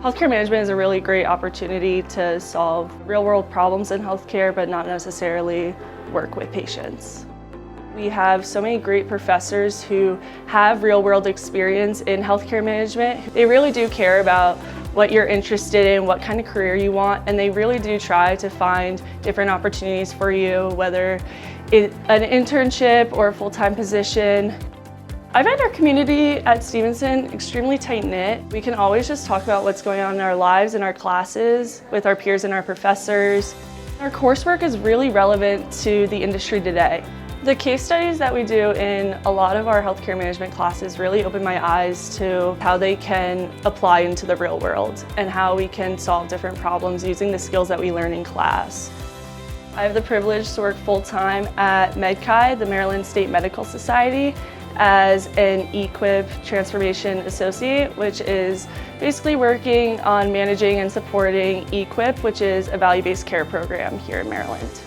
Healthcare management is a really great opportunity to solve real-world problems in healthcare, but not necessarily work with patients. We have so many great professors who have real-world experience in healthcare management. They really do care about what you're interested in, what kind of career you want, and they really do try to find different opportunities for you, whether it's an internship or a full-time position. I find our community at Stevenson extremely tight-knit. We can always just talk about what's going on in our lives and our classes with our peers and our professors. Our coursework is really relevant to the industry today. The case studies that we do in a lot of our healthcare management classes really open my eyes to how they can apply into the real world and how we can solve different problems using the skills that we learn in class. I have the privilege to work full-time at MedChi, the Maryland State Medical Society, as an EQIP Transformation Associate, which is basically working on managing and supporting EQIP, which is a value-based care program here in Maryland.